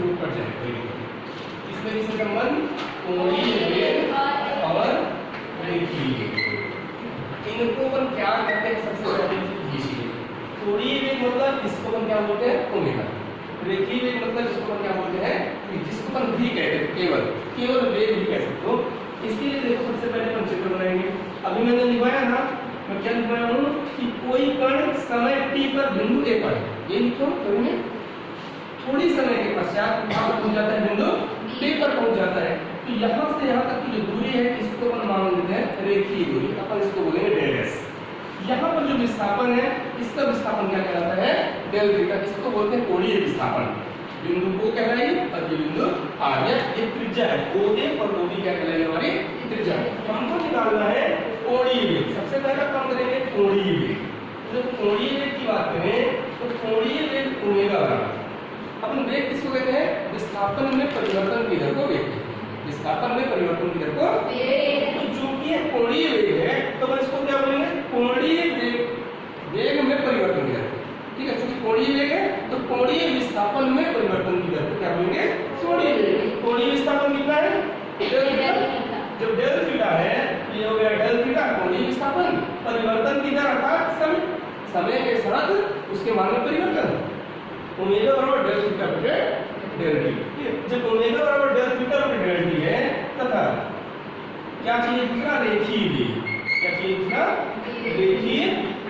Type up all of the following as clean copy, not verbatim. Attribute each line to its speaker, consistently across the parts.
Speaker 1: शुरू कर जाएगा। इसमें किससे संबंध, कोणीय वेग और रेखीय वेग, इनको अपन क्या कहते हैं सबसे पहले देखिए। कोणीय वेग मतलब इसको अपन क्या बोलते हैं, ओमेगा। रेखीय वेग मतलब इसको अपन क्या बोलते हैं, जिसको अपन v कहते हैं, केवल वेग भी कह सकते हो। इसलिए देखो सबसे पहले अपन चित्र बनाएंगे। अभी मैंने लिखवाया ना, मैं क्या लिखवाया हूँ कि कोई कण समय t पर बिंदु a पर है, ये लिखो करेंगे। थोड़ी समय के पश्चात कहाँ पर पहुंच जाता है, बिंदु b पर पहुंच जाता है। तो यहाँ से यहाँ तक की जो दूरी है इसको अपन मान लेते हैं रेखीय दूरी, अपन इसको बोलेंगे डेल s। यहाँ पर जो विस्थापन है इसका विस्थापन क्या कहलाता है, डेल थीटा, इसको बोलते हैं कोणीय विस्थापन। बिंदु को कहलाएगी और ये बिंदु r, ये त्रिज्या है OA और OB क्या कहलाएगी, हमारी त्रिज्या। हमको निकालना है कोणीय वेग। सबसे पहला काम करेंगे कोणीय वेग। जब कोणीय वेग की बात करें तो कोणीय वेग ओमेगा बराबर, अपन वेग किसको कहते हैं, विस्थापन में परिवर्तन की दर को वेग कहते हैं। विस्थापन में परिवर्तन की दर को तो जो कि कोणीय वेग है तो अपन इसको क्या बोलेंगे, कोणीय वेग में परिवर्तन की दर। ठीक है, क्योंकि कोणीय वेग है तो कोणीय विस्थापन में परिवर्तन की दर को क्या बोलेंगे, कोणीय वेग। कोणीय विस्थापन कितना है, डेल थीटा। जब डेल थीटा है ये हो गया डेल थीटा कोणीय विस्थापन, परिवर्तन की दर अर्थात समय के साथ उसके मान में परिवर्तन। ओमेगा बराबर डेल थीटा बटे डेल टी। ठीक है, जब ओमेगा बराबर डेल थीटा बटे डेल टी है तथा क्या चाहिए दूसरा, रेखीय वेग। क्या चाहिए दूसरा, रेखीय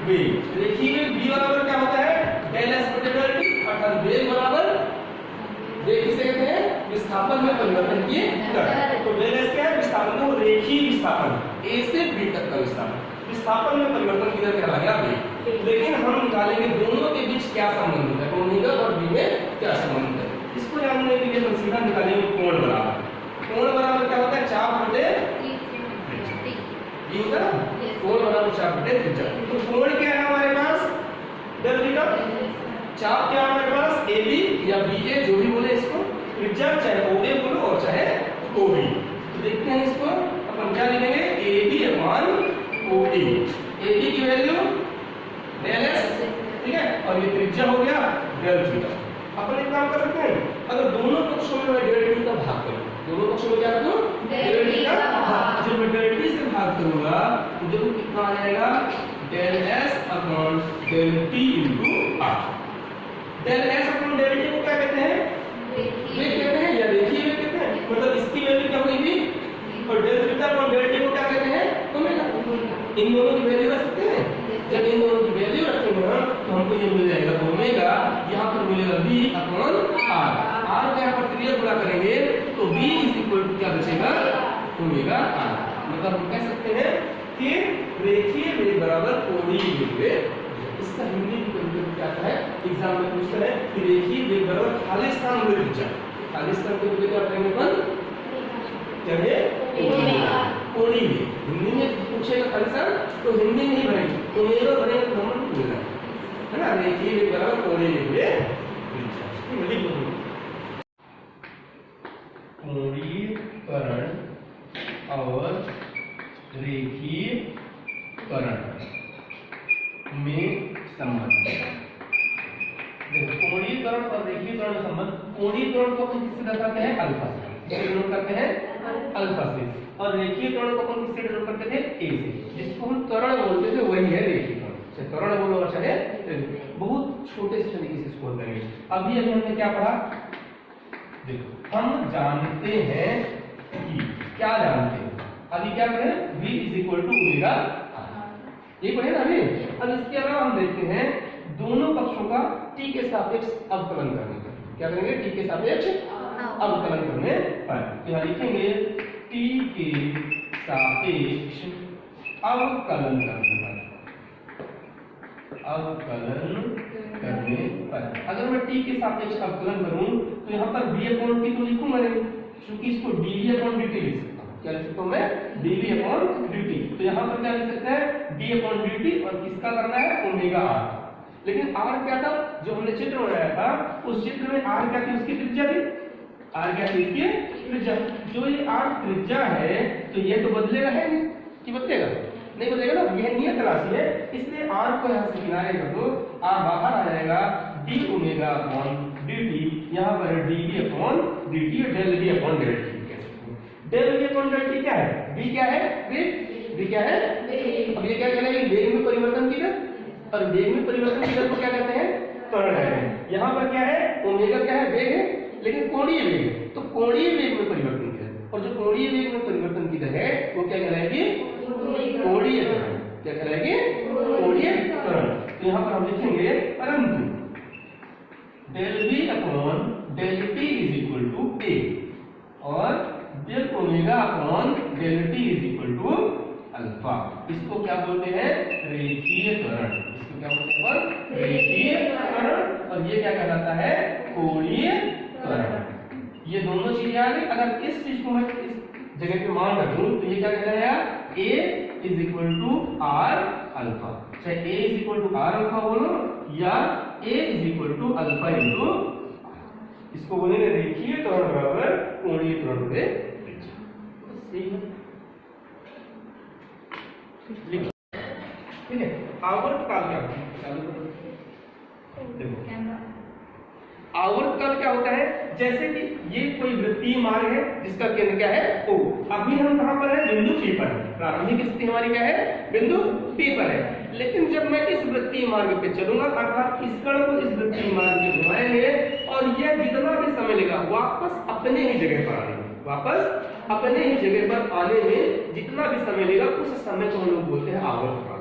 Speaker 1: वेग। रेखीय वेग v बराबर क्या होता है, डेल s बटे डेल टी, अर्थात वेग बराबर, वेग किसे कहते हैं, विस्थापन में परिवर्तन की दर। तो डेल s क्या है, विस्थापन को रेखीय विस्थापन, a से b तक का विस्थापन, विस्थापन में परिवर्तन की दर क्या आ गया वेग। लेकिन हम निकालेंगे दोनों के बीच क्या संबंध है, ओमेगा और b में क्या संबंध है, इसको जानने के लिए हम सीधा निकालेंगे कोण बराबर। कोण बराबर क्या होता है, चाप बटे ये होता है, कोण बराबर चाप बटे त्रिज्या। तो कोण क्या है हमारे पास, डेल थीटा। चाप क्या है हमारे पास, AB या BA जो भी बोले इसको, त्रिज्या चाहे OA बोलो और चाहे OB। तो देखते हैं इसको अपन क्या लिखेंगे, AB अपॉन OA। AB की वैल्यू डेल s, ठीक है, और ये त्रिज्या हो गया डेल थीटा। अपन एक काम कर सकते हैं, अगर दोनों पक्षों में मैं डेल टी का भाग करूं, दोनों पक्षों में क्या करूं, डेल टी का भाग। जब मैं डेल टी से भाग करूंगा तो देखो कितना आ जाएगा, del s upon del t into r। Del s upon del t को क्या कहते हैं, वेग कहते हैं या रेखीय वेग कहते हैं। मतलब इसकी वैल्यू क्या होगी, और del theta upon del t को क्या कहते हैं, ओमेगा। इन दोनों की वैल्यू रख सकते हैं। जब इन दोनों की वैल्यू रखेंगे ना तो हमको ये मिल जाएगा ओमेगा, यहाँ पर मिलेगा v अपॉन r। r का यहाँ पर त्रिज्या गुणा करेंगे तो v इज इक्वल टू क्या बचेगा, ओमेगा r। मतलब हम कह सकते हैं कि रेखीय वेग बराबर कोणीय वेग। इसका हिंदी में कभी क्या आता है, एग्जाम में पूछता है कि रेखीय वेग बराबर खाली स्थान में त्रिज्या। खाली स्थान के लिए क्या करेंगे अपन, क्या है कोणीय वेग। हिंदी में पूछेगा खाली स्थान तो हिंदी में ही भरेंगे, ओमेगा भरेंगे तो नंबर मिलेगा, है ना। रेखीय वेग बराबर कोणीय वेग त्रिज्या। कोणीयकरण और रेखीयकरण में संबंध। देखो कोणीयकरण और रेखीयकरण में संबंध, कोणीयकरण को अपन किससे दर्शाते हैं, अल्फा से, किससे डिनोट करते हैं, अल्फा से। और रेखीयकरण को अपन किससे डिनोट करते थे, a से, जिसको हम त्वरण बोलते थे, वही है रेखीयकरण। चाहे त्वरण बोलो और चाहे बहुत छोटे से तरीके से इसको करेंगे। अभी हमने क्या पढ़ा, देखो हम जानते हैं कि, क्या जानते हैं, अभी क्या करें, v is equal to omega, ये पढ़े ना अभी। अब इसके अलावा हम देखते हैं दोनों पक्षों का t के सापेक्ष अवकलन करने का। क्या करेंगे, t के सापेक्ष अवकलन करने पर। तो यहाँ लिखेंगे t के सापेक्ष अवकलन करने पर, अवकलन करने पर। अगर मैं t के सापेक्ष अवकलन करूं तो यहाँ पर v अपॉन t तो लिखूंगा नहीं, क्योंकि इसको dv अपॉन dt लिख सकता हूं। क्या लिख सकता हूं मैं, dv अपॉन dt। तो यहाँ पर क्या लिख सकते हैं, d अपॉन dt, और किसका करना है, ओमेगा r। लेकिन r क्या था, जो हमने चित्र बनाया था उस चित्र में r क्या थी, उसकी त्रिज्या थी। r क्या थी, इसकी त्रिज्या। जो ये r त्रिज्या है तो ये तो बदलेगा है नहीं, कि बदलेगा नहीं, बदलेगा ना, यह नियत राशि है। इसलिए r को यहाँ से किनारे कर दो, r बाहर आ जाएगा, d ओमेगा अपॉन dt यहाँ पर है dv अपॉन dt और del v upon del t कह सकते हैं। Del v upon del t क्या है? v क्या है? v क्या है? अब ये क्या कहलाएगी? वेग में परिवर्तन की दर, और वेग में परिवर्तन की दर को क्या कहते हैं? त्वरण कहते हैं। यहाँ पर क्या है? ओमेगा क्या है? वेग है, लेकिन कोणीय वेग है, तो कोणीय वेग में परिवर्तन की दर, और जो कोणीय वेग में परिवर्तन की दर है वो क्या कहलाएगी? कोणीय त्वरण। क्या कहलाएगी? कोणीय त्वरण। तो यहाँ पर हम लिखेंगे परंतु del v upon del t is equal to a और del omega upon del t is equal to alpha. इसको क्या बोलते हैं? रेखीय त्वरण। इसको क्या बोलते हैं? रेखीय त्वरण। और ये क्या कहलाता है? कोणीय त्वरण। ये दोनों चीजें आ गई। अगर इस चीज को मैं इस जगह पे मान रखूं तो ये क्या कहलाएगा? a is equal to r alpha. चाहे a is equal to r alpha बोलो या a is equal to alpha into, इसको बोलेंगे रेखीय त्वरण बराबर कोणीय त्वरण से। ठीक है। आवर्त काल क्या होता है? आवर्त काल क्या होता है? जैसे कि ये कोई वृत्तीय मार्ग है जिसका केंद्र क्या है? O। अभी हम कहां पर है? बिंदु P पर है। प्रारंभिक स्थिति हमारी क्या है? बिंदु P पर है। लेकिन जब मैं इस वृत्तीय मार्ग पे चलूंगा, अर्थात इस कण को इस वृत्तीय मार्ग पे घुमाएंगे और यह जितना भी समय लेगा वापस अपने ही जगह पर आने में, वापस अपने ही जगह पर आने में जितना भी समय लेगा उस समय को हम लोग बोलते हैं आवर्त काल।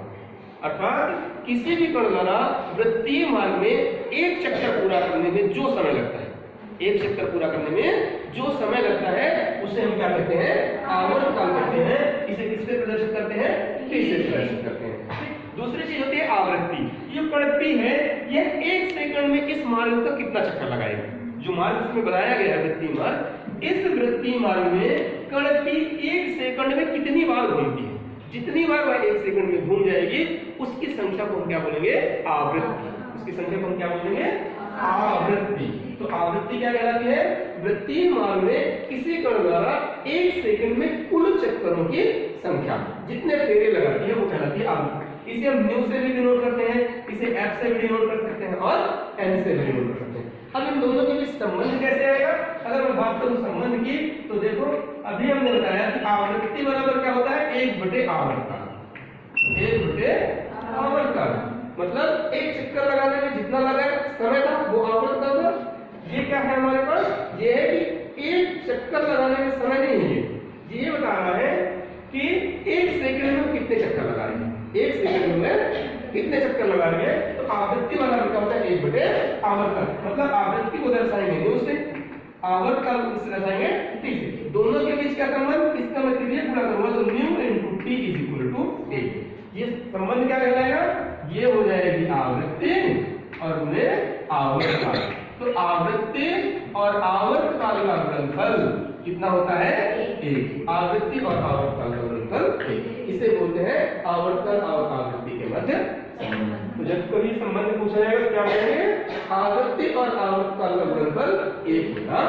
Speaker 1: अर्थात किसी भी कण द्वारा वृत्तीय मार्ग में एक चक्कर पूरा करने में जो समय लगता है, एक चक्कर पूरा करने में जो समय लगता है उसे हम क्या कहते हैं? आवर्त काल कहते हैं। इसे किससे प्रदर्शित करते हैं? t से प्रदर्शित करते हैं। दूसरी चीज होती है आवृत्ति। ये कण P है, यह एक सेकंड में इस मार्ग का कितना चक्कर लगाएगा? जो मार्ग इसमें बनाया गया है वृत्तीय मार्ग, इस वृत्तीय मार्ग में कण P एक सेकंड में कितनी बार घूमती है? जितनी बार वह एक सेकंड में घूम जाएगी उसकी संख्या को हम क्या बोलेंगे? आवृत्ति। उसकी संख्या को हम क्या बोलेंगे? आवृत्ति। तो आवृत्ति क्या कहलाती है? वृत्तीय मार्ग में किसी कण द्वारा एक सेकंड में कुल चक्करों की संख्या, जितने फेरे लगाती है वो कहलाती है आवृत्ति। इसे हम न्यू से भी डिनोट करते हैं, इसे f से भी डिनोट कर सकते हैं और n से भी डिनोट कर सकते हैं। अब इन दोनों के बीच संबंध कैसे आएगा? अगर मैं बात करूं संबंध की, तो देखो अभी हमने बताया कि आवृत्ति बराबर क्या होता है? 1/8 आवर्तकाल। 1/8 आवर्तकाल मतलब एक चक्कर लगाने में जितना लगा समय था वो आवर्तकाल था। ये क्या है हमारे पास? ये है कि एक चक्कर लगाने में समय नहीं है, ये बता रहा है कि एक सेकंड में कितने चक्कर लगा रहे हैं, एक सेकंड में कितने चक्कर लगा रहे हैं। तो आवृत्ति वाला क्या होता है? 1/8 आवर्तकाल। मतलब आवृत्ति को दर्शाएंगे न्यू से, आवर्तकाल को किससे दर्शाएंगे? t से। दोनों के बीच क्या संबंध? इसका मैं त्रिज्या पूरा करूंगा तो new into t is equal to a। ये संबंध क्या कहलाएगा? ये हो जाएगी आवृत्ति और में आवर्तकाल। तो आवृत्ति और आवर्तकाल का गुणनफल कितना होता है? 1। आवृत्ति और आवर्तकाल का गुणनफल 1। इसे बोलते हैं आवर्तकाल और आवृत्ति के मध्य संबंध। तो जब कभी संबंध पूछा जाएगा क्या बोलेंगे? आवृत्ति और आवर्तकाल का गुणनफल 1 होगा।